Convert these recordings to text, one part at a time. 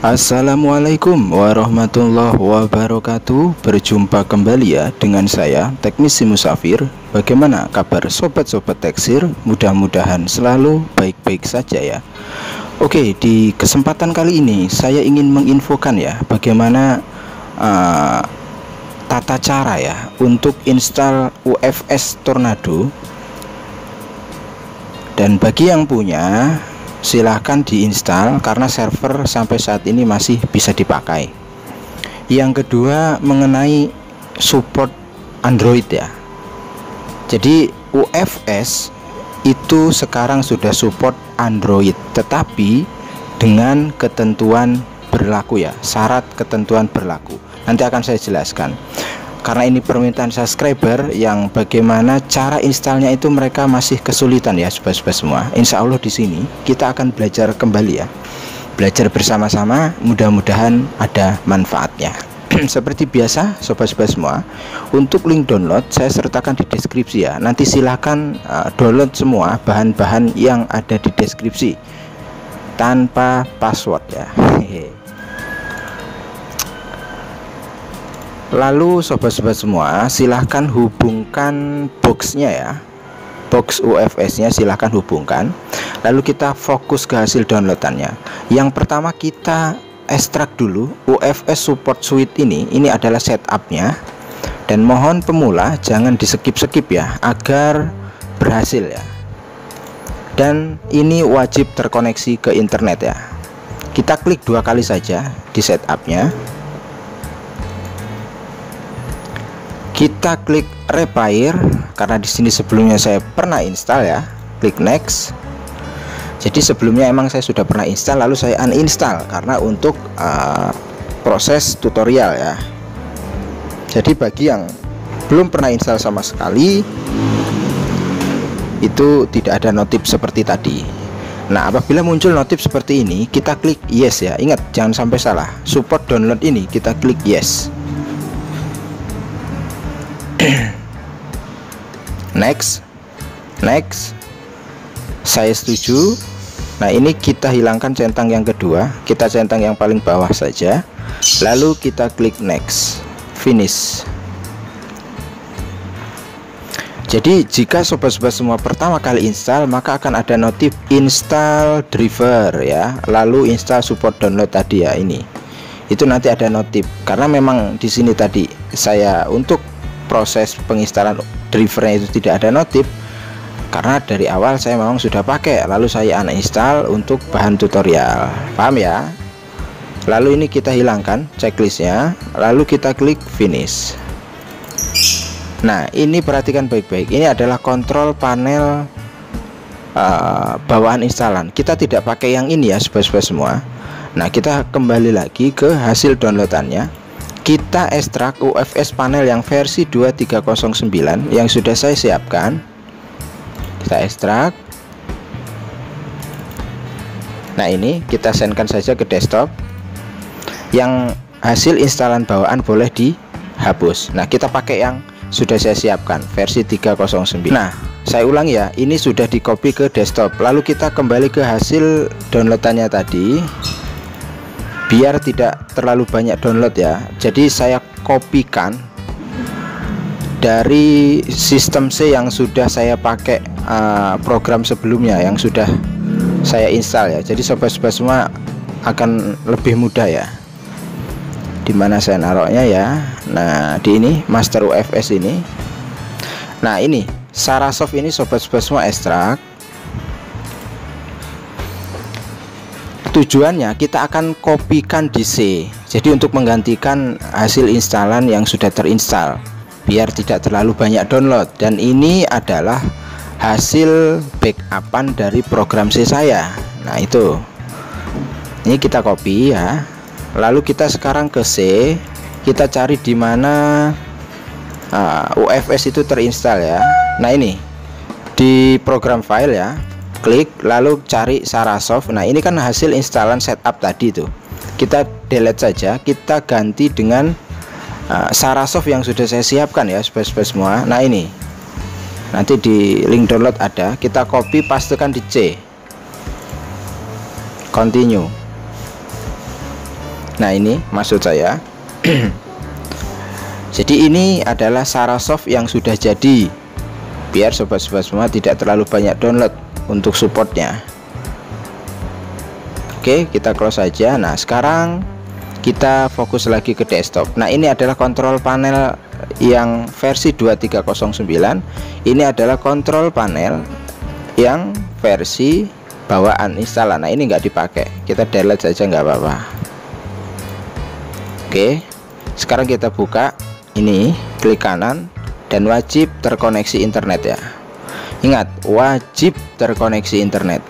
Assalamualaikum warahmatullahi wabarakatuh. Berjumpa kembali ya dengan saya Teknisi Musafir. Bagaimana kabar sobat-sobat Teksir? Mudah-mudahan selalu baik-baik saja ya. Oke, di kesempatan kali ini saya ingin menginfokan ya bagaimana tata cara ya untuk install UFS Tornado. Dan bagi yang punya, silahkan diinstal karena server sampai saat ini masih bisa dipakai. Yang kedua mengenai support Android ya. Jadi UFS itu sekarang sudah support Android, tetapi dengan ketentuan berlaku ya, syarat ketentuan berlaku. Nanti akan saya jelaskan. Karena ini permintaan subscriber yang bagaimana cara installnya itu mereka masih kesulitan ya sobat-sobat semua. Insya Allah di sini kita akan belajar kembali ya, belajar bersama-sama, mudah-mudahan ada manfaatnya. Seperti biasa sobat-sobat semua, untuk link download saya sertakan di deskripsi ya. Nanti silahkan download semua bahan-bahan yang ada di deskripsi tanpa password ya. Lalu sobat-sobat semua, silahkan hubungkan boxnya ya, box UFS nya silahkan hubungkan. Lalu kita fokus ke hasil downloadannya. Yang pertama kita ekstrak dulu UFS support suite ini adalah setupnya. Dan mohon pemula jangan di skip-skip ya, agar berhasil ya. Dan ini wajib terkoneksi ke internet ya. Kita klik 2 kali saja di setupnya. Kita klik repair karena di sini sebelumnya saya pernah install ya. Klik next. Jadi sebelumnya emang saya sudah pernah install, lalu saya uninstall karena untuk proses tutorial ya. Jadi bagi yang belum pernah install sama sekali, itu tidak ada notif seperti tadi. Nah, apabila muncul notif seperti ini, kita klik yes ya. Ingat jangan sampai salah. Support download ini kita klik yes. Next, saya setuju. Nah, ini kita hilangkan centang yang kedua, kita centang yang paling bawah saja. Lalu kita klik next, finish. Jadi jika sobat-sobat semua pertama kali install, maka akan ada notif install driver ya. Lalu install support download tadi ya, ini. Itu nanti ada notif karena memang di sini tadi saya untuk proses penginstalan drivernya itu tidak ada notif karena dari awal saya memang sudah pakai, lalu saya uninstall untuk bahan tutorial, paham ya. Lalu ini kita hilangkan checklistnya, lalu kita klik finish. Nah, ini perhatikan baik-baik, ini adalah kontrol panel bawaan instalan. Kita tidak pakai yang ini ya sobat-sobat semua. Nah, kita kembali lagi ke hasil downloadannya. Kita ekstrak UFS panel yang versi 2309 yang sudah saya siapkan. Kita ekstrak. Nah, ini kita sendkan saja ke desktop. Yang hasil instalan bawaan boleh dihapus. Nah, kita pakai yang sudah saya siapkan versi 309. Nah, saya ulang ya, ini sudah di copy ke desktop. Lalu kita kembali ke hasil downloadannya tadi. Biar tidak terlalu banyak download ya, jadi saya kopikan dari sistem C yang sudah saya pakai program sebelumnya yang sudah saya install ya. Jadi sobat-sobat semua akan lebih mudah ya. Dimana saya naruhnya ya. Nah, di ini master UFS ini. Nah, ini Sarasoft ini sobat-sobat semua ekstrak. Tujuannya kita akan kopikan di C. Jadi untuk menggantikan hasil instalan yang sudah terinstall biar tidak terlalu banyak download. Dan ini adalah hasil backupan dari program C saya. Nah, itu ini kita copy ya. Lalu kita sekarang ke C, kita cari di mana UFS itu terinstall ya. Nah, ini di program file ya, klik lalu cari Sarasoft. Nah, ini kan hasil instalan setup tadi tuh. Kita delete saja, kita ganti dengan Sarasoft yang sudah saya siapkan ya sobat-sobat semua. Nah, ini nanti di link download ada, kita copy pastekan di C, continue. Nah, ini maksud saya. Jadi ini adalah Sarasoft yang sudah jadi, biar sobat-sobat semua tidak terlalu banyak download untuk supportnya. Oke, kita close saja. Nah, sekarang kita fokus lagi ke desktop. Nah, ini adalah kontrol panel yang versi 2309. Ini adalah kontrol panel yang versi bawaan instalan. Nah, ini nggak dipakai, kita delete saja nggak apa-apa. Oke, sekarang kita buka ini, klik kanan, dan wajib terkoneksi internet ya. Ingat, wajib terkoneksi internet.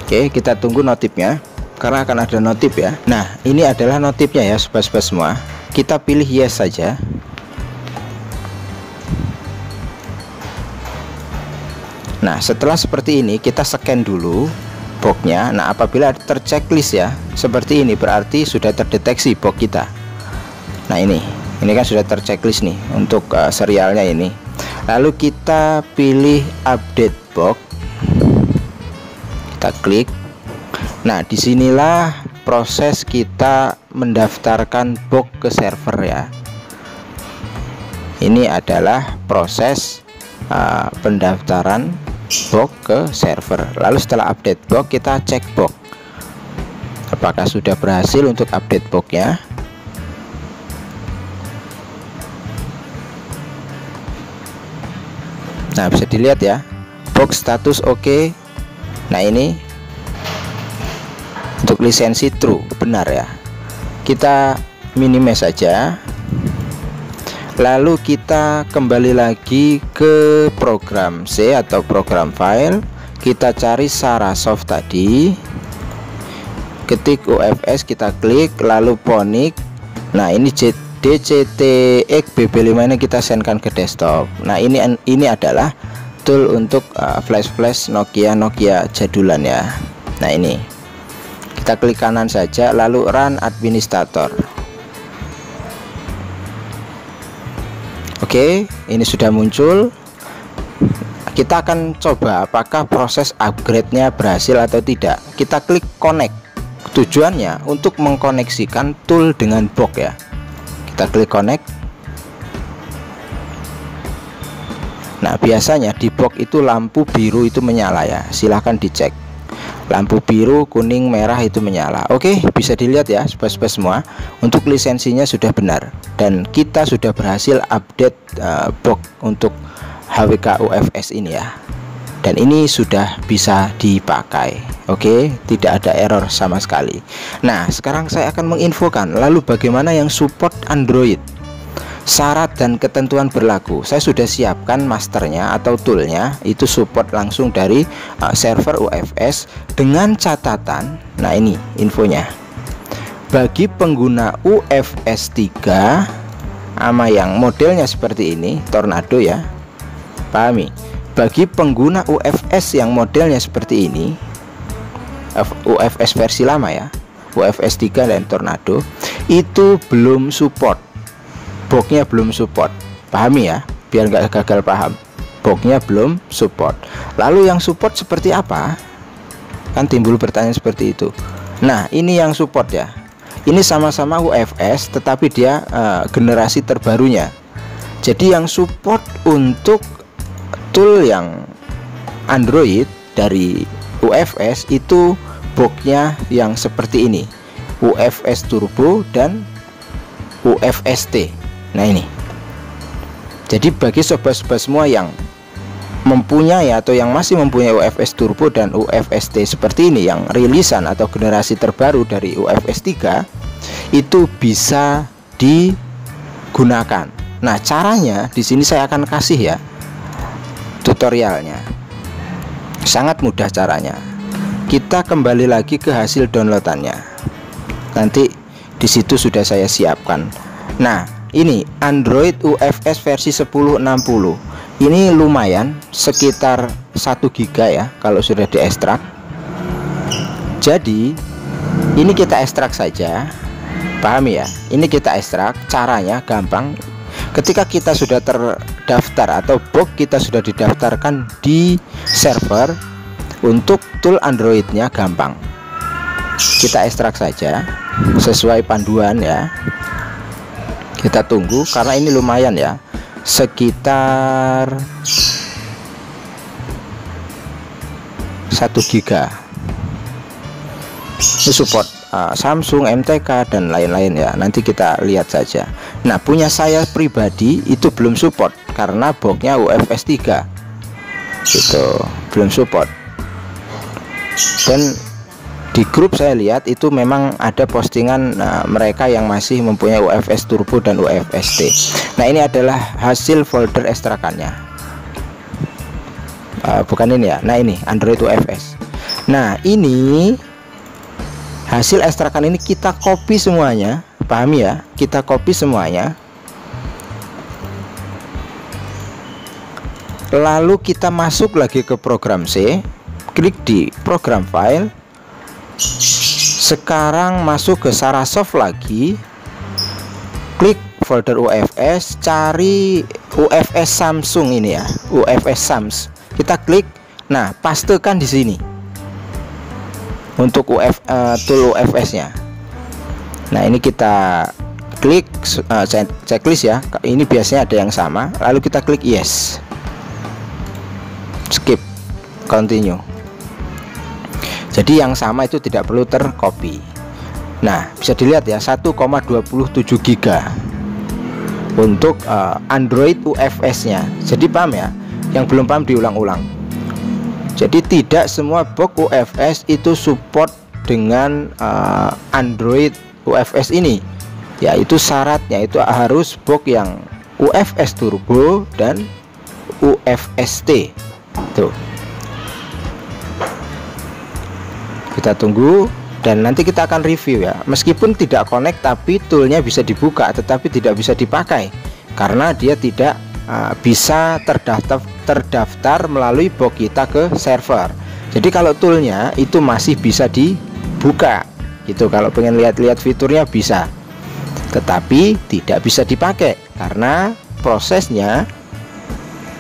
Oke, kita tunggu notifnya, karena akan ada notif ya. Nah, ini adalah notifnya ya sobat-sobat semua. Kita pilih yes saja. Nah, setelah seperti ini kita scan dulu boxnya. Nah, apabila terchecklist ya seperti ini, berarti sudah terdeteksi box kita. Nah, ini kan sudah terchecklist nih untuk serialnya ini. Lalu kita pilih update box, kita klik. Nah, disinilah proses kita mendaftarkan box ke server ya. Ini adalah proses pendaftaran box ke server. Lalu setelah update box, kita cek box apakah sudah berhasil untuk update boxnya. Nah, bisa dilihat ya, box status oke. Nah, ini untuk lisensi true, benar ya. Kita minimize saja. Lalu kita kembali lagi ke program C atau program file. Kita cari Sarasoft tadi, ketik UFS, kita klik, lalu Phonik. Nah, ini DCTX BB5 ini kita sendkan ke desktop. Nah, ini adalah tool untuk flash Nokia jadulan ya. Nah, ini kita klik kanan saja, lalu run administrator. Oke, ini sudah muncul. Kita akan coba apakah proses upgrade-nya berhasil atau tidak. Kita klik connect. Tujuannya untuk mengkoneksikan tool dengan box ya. Kita klik connect. Nah, biasanya di box itu lampu biru itu menyala ya. Silahkan dicek. Lampu biru, kuning, merah itu menyala. Oke, bisa dilihat ya sobat-sobat semua. Untuk lisensinya sudah benar, dan kita sudah berhasil update box untuk HWK UFS ini ya. Dan ini sudah bisa dipakai. Oke, tidak ada error sama sekali. Nah, sekarang saya akan menginfokan lalu bagaimana yang support Android. Syarat dan ketentuan berlaku. Saya sudah siapkan masternya atau toolnya, itu support langsung dari server UFS dengan catatan. Nah, ini infonya. Bagi pengguna UFS 3 sama yang modelnya seperti ini, Tornado ya. Pahami? Bagi pengguna UFS yang modelnya seperti ini, UFS versi lama ya, UFS 3 dan Tornado, itu belum support. Boxnya belum support. Pahami ya, biar nggak gagal paham. Boxnya belum support. Lalu yang support seperti apa? Kan timbul pertanyaan seperti itu. Nah, ini yang support ya. Ini sama-sama UFS, tetapi dia generasi terbarunya. Jadi yang support untuk tool yang Android dari UFS itu boxnya yang seperti ini, UFS Turbo dan UFST. Nah, ini. Jadi bagi sobat-sobat semua yang mempunyai atau yang masih mempunyai UFS Turbo dan UFST seperti ini, yang rilisan atau generasi terbaru dari UFS 3, itu bisa digunakan. Nah, caranya di sini saya akan kasih ya tutorialnya. Sangat mudah caranya. Kita kembali lagi ke hasil downloadannya. Nanti di situ sudah saya siapkan. Nah, ini Android UFS versi 10.60. Ini lumayan, sekitar 1 GB ya kalau sudah diekstrak. Jadi ini kita ekstrak saja. Pahami ya? Ini kita ekstrak. Caranya gampang. Ketika kita sudah terdaftar atau box kita sudah didaftarkan di server, untuk tool Androidnya gampang. kita ekstrak saja sesuai panduan ya. Kita tunggu karena ini lumayan ya, sekitar 1 giga. Ini support Samsung, MTK dan lain-lain ya. Nanti kita lihat saja. Nah, punya saya pribadi itu belum support karena boxnya UFS 3 gitu, belum support. Dan di grup saya lihat itu memang ada postingan mereka yang masih mempunyai UFS Turbo dan UFS T. Nah, ini adalah hasil folder ekstrakannya. Bukan ini ya. Nah, ini Android UFS. Nah, ini hasil ekstrakan ini kita copy semuanya. Pahami ya? Kita copy semuanya. Lalu kita masuk lagi ke program C, klik di program file. Sekarang masuk ke Sarasoft lagi, klik folder UFS, cari UFS Samsung ini ya, UFS Sams. Kita klik, nah pastekan di sini untuk tool UFS-nya. Nah, ini kita klik checklist ya. Ini biasanya ada yang sama. Lalu kita klik yes, skip, continue. Jadi yang sama itu tidak perlu tercopy. Nah, bisa dilihat ya, 1,27 giga untuk Android UFS-nya. Jadi paham ya? Yang belum paham diulang-ulang. Jadi tidak semua box UFS itu support dengan Android UFS ini. Ya, itu syaratnya itu harus box yang UFS Turbo dan UFS T. Tuh. Kita tunggu dan nanti kita akan review ya. Meskipun tidak connect tapi toolnya bisa dibuka, tetapi tidak bisa dipakai karena dia tidak bisa terdaftar melalui box kita ke server. Jadi kalau toolnya itu masih bisa dibuka gitu, kalau pengen lihat-lihat fiturnya bisa, tetapi tidak bisa dipakai karena prosesnya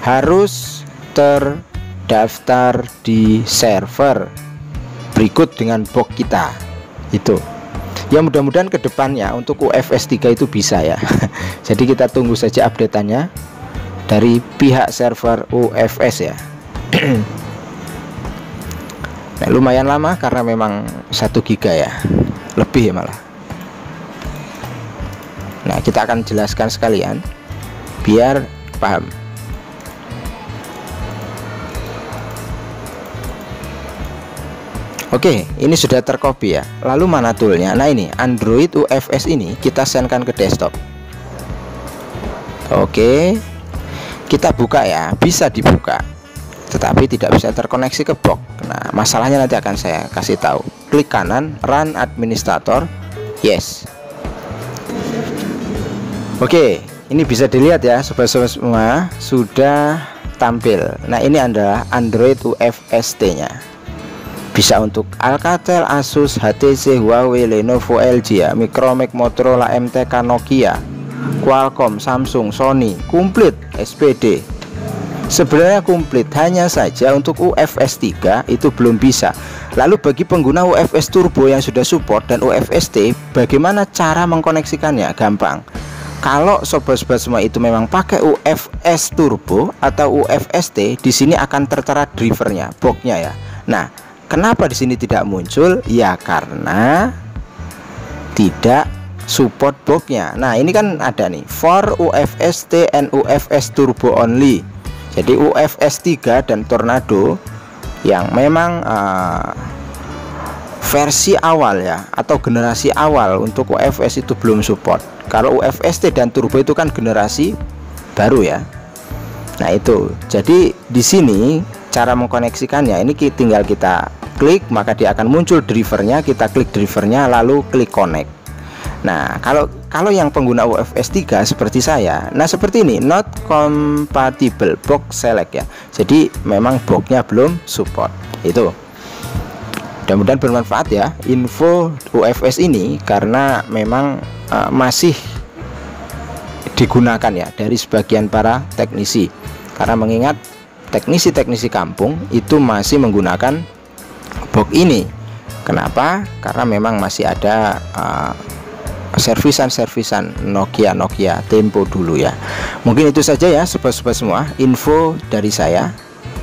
harus terdaftar di server berikut dengan box kita itu. Ya, mudah-mudahan kedepannya untuk UFS 3 itu bisa ya. Jadi kita tunggu saja update-annya dari pihak server UFS ya. Nah, lumayan lama karena memang 1 giga ya, lebih ya malah. Nah, kita akan jelaskan sekalian biar paham. Oke, ini sudah tercopy ya. Lalu mana toolnya? Nah, ini Android UFS ini kita sendkan ke desktop. Oke, kita buka ya, bisa dibuka, tetapi tidak bisa terkoneksi ke box. Nah, masalahnya nanti akan saya kasih tahu. Klik kanan, Run Administrator, yes. Oke, ini bisa dilihat ya, sobat-sobat semua sudah tampil. Nah, ini adalah Android UFS T-nya. Bisa untuk Alcatel, Asus, HTC, Huawei, Lenovo, LG ya, Micromax, Motorola, MTK, Nokia, Qualcomm, Samsung, Sony, komplit SPD. Sebenarnya komplit, hanya saja untuk UFS 3 itu belum bisa. Lalu bagi pengguna UFS Turbo yang sudah support dan UFS T, bagaimana cara mengkoneksikannya? Gampang. Kalau sobat-sobat semua itu memang pakai UFS Turbo atau UFS T, di sini akan tertera drivernya, boxnya ya. Nah, kenapa di sini tidak muncul? Ya karena tidak support boxnya. Nah, ini kan ada nih for UFS T and UFS Turbo only. Jadi UFS 3 dan Tornado yang memang versi awal ya, atau generasi awal untuk UFS itu belum support. Kalau UFS T dan Turbo itu kan generasi baru ya. Nah, itu. Jadi di sini cara mengkoneksikannya ini tinggal kita klik, maka dia akan muncul drivernya. Kita klik drivernya lalu klik connect. Nah, kalau yang pengguna UFS 3 seperti saya, nah seperti ini, not compatible box select ya. Jadi memang boxnya belum support. Itu. Mudah-mudahan bermanfaat ya info UFS ini, karena memang masih digunakan ya dari sebagian para teknisi. Karena mengingat teknisi-teknisi kampung itu masih menggunakan box ini. Kenapa? Karena memang masih ada servisan Nokia Tempo dulu ya. Mungkin itu saja ya sobat-sobat semua, info dari saya.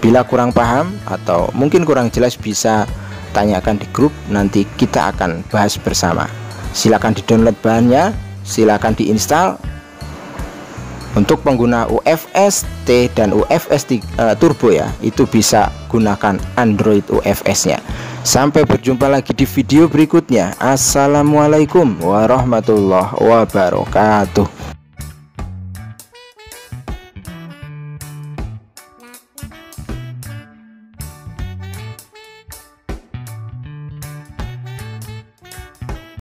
Bila kurang paham atau mungkin kurang jelas, bisa tanyakan di grup, nanti kita akan bahas bersama. Silakan di-download bahannya, silakan diinstal. Untuk pengguna UFS T dan UFS Turbo ya, itu bisa gunakan Android UFS nya. Sampai berjumpa lagi di video berikutnya. Assalamualaikum warahmatullahi wabarakatuh.